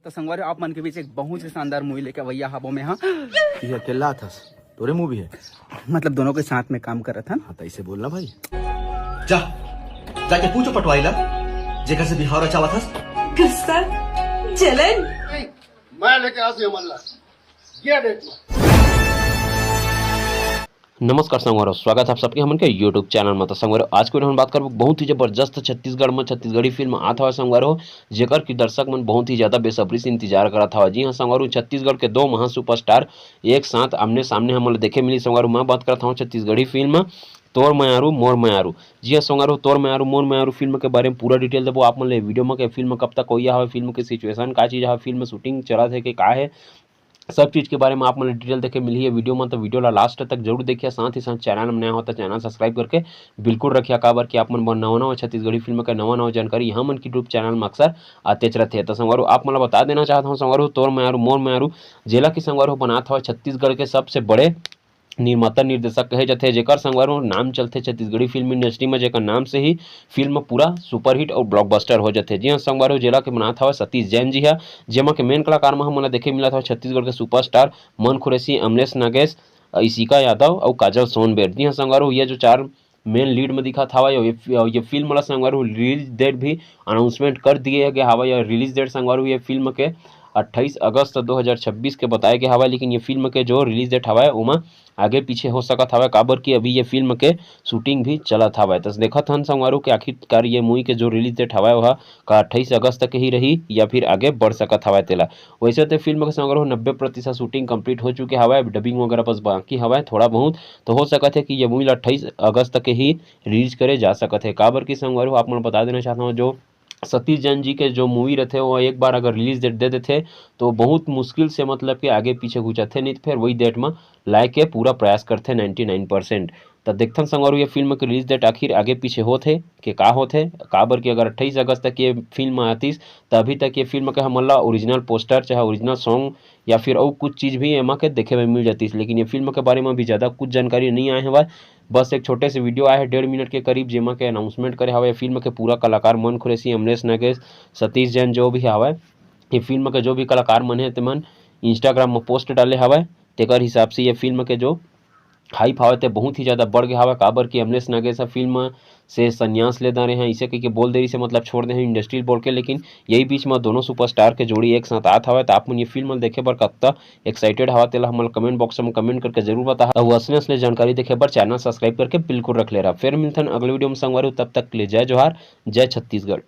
तो संगवारी आप मन के बीच एक बहुत ही शानदार मूवी लेके भैया हाबो में। हाँ ये अकेला था तोरे मूवी है मतलब दोनों के साथ में काम कर रहा था। हाँ तो ऐसे बोलना भाई। जा जाके पूछो पटवाईला जेकर से बिहार चावा था गुस्सा जलन मैं लेके आती हूँ मल्ला ये डेट में। नमस्कार संगवारो, स्वागत है आप सबके हमन के यूट्यूब चैनल में। तो संगवारो आज के हम बात करब बहुत ही जबरदस्त छत्तीसगढ़ में छत्तीसगढ़ी फिल्म आता है संगवारो, जेकर की दर्शक मन बहुत ही ज्यादा बेसब्री से इंतजार करत हवा। जी हाँ संगवारो, छत्तीसगढ़ के दो महा सुपरस्टार एक साथ आमने सामने हमन देखे मिली। संगवारो मैं बात करता हूँ छत्तीसगढ़ी फिल्म तोर मयारू मोर मयारू। जी हाँ संगवारो, तोर मयारू मोर मयारू फिल्म के बारे में पूरा डिटेल देबो आप मन ले वीडियो में। फिल्म कब तक होइया है, फिल्म के सिचुएशन का चीज है, फिल्म शूटिंग चलत है कि का है, सब चीज़ के बारे में आप मुझे डिटेल देखे मिली है वीडियो में। तो वीडियो ला लास्ट तक जरूर देखिए। साथ ही साथ चैनल में नया होता चैनल सब्सक्राइब करके बिल्कुल रखिए काबर कि आप मन नवा नवा छत्तीसगढ़ी फिल्म का नवा नवा जानकारी यहाँ मन की यूट्यूब चैनल में अक्सर आते रहते हैं। तो संगवारो आप मतलब बता देना चाहता हूँ संगवारो, तोर मयारू मोर मयारू जिला की संगवारो बनाता हुआ छत्तीसगढ़ के सबसे बड़े निर्माता निर्देशक कहे जाते, जेकर संगवारो नाम चलते छत्तीसगढ़ी फिल्म इंडस्ट्री में, जेकर नाम से ही फिल्म पूरा सुपरहिट और ब्लॉकबस्टर हो जाते। जी हाँ संगवारो, जिला के बनाता हुआ सतीश जैन जी है, जेमा के मेन कलाकार में हमला देखे मिला था छत्तीसगढ़ के सुपरस्टार मन खुरैसी, अमलेश नागेश, इशिका यादव और काजल सोनबेर। जी हाँ संगवारो, ये जो चार मेन लीड में दिखा था ये फिल्म वाला संगवारो रिलीज डेट भी अनाउंसमेंट कर दिए गया हवा। यह रिलीज डेट संगवारो ये फिल्म के 28 अगस्त 2026 के बताया गया हवा, लेकिन ये फिल्म के जो रिलीज डेट हवा उमा आगे पीछे हो सकत हवा काबर कि अभी ये फिल्म के शूटिंग भी चलत हवा। तो देखत हन संगवारो के आखिरकार ये मूवी के जो रिलीज डेट हवा वह का 28 अगस्त तक ही रही या फिर आगे बढ़ सकत हवा तेला। वैसे तो फिल्म के संगवारो 90% शूटिंग कंप्लीट हो चुके हवा, डबिंग वगैरह बस बाकी हवा थोड़ा बहुत। तो हो सकत है कि ये मूवी 28 अगस्त तक ही रिलीज करे जा सकत है काबर कि संगवारो आप मैं बता देना चाहता हूँ जो सतीश जैन जी के जो मूवी रहते वो एक बार अगर रिलीज डेट दे देते तो बहुत मुश्किल से मतलब कि आगे पीछे घुचाते नहीं, फिर वही डेट में लाए के पूरा प्रयास करते 99%। तो देखते संगवारो ये फिल्म के रिलीज डेट आखिर आगे पीछे होते कि का होते काबर कि अगर 28 अगस्त तक ये फिल्म आती तो अभी तक ये फिल्म के हमला ओरिजिनल पोस्टर चाहे ओरिजिनल सॉन्ग या फिर और कुछ चीज़ भी एमा के देखे में मिल जाती। लेकिन ये फिल्म के बारे में भी ज़्यादा कुछ जानकारी नहीं आए हैं, बस एक छोटे से वीडियो आया है 1.5 मिनट के करीब, जेमा के अनाउंसमेंट करे हवा। फिल्म के पूरा कलाकार मन खुरैसी, अमलेश नागेश, सतीश जैन जो भी हवा ये फिल्म के जो भी कलाकार मन है मन इंस्टाग्राम में पोस्ट डाले हवा। तेकर हिसाब से ये फिल्म के जो हाइप हवा बहुत ही ज़्यादा बढ़ गया हवा काबर कि अमलेश नागेश फिल्म से संन्यास ले रहे हैं, इसे कह के बोल देरी से मतलब छोड़ दे हैं इंडस्ट्री बोल के। लेकिन यही बीच में दोनों सुपरस्टार के जोड़ी एक साथ आत हवा। तो आप मन ये फिल्म देखे बर कत्ता एक्साइटेड हवा तेला हम कमेंट बॉक्स में कमेंट करके जरूर बता। और असली जानकारी देखे बर चैनल सब्सक्राइब करके बिल्कुल रख ले रहा। फिर मिलते हैं अगले वीडियो में संगवारो, तब तक के लिए जय जोहार, जय छत्तीसगढ़।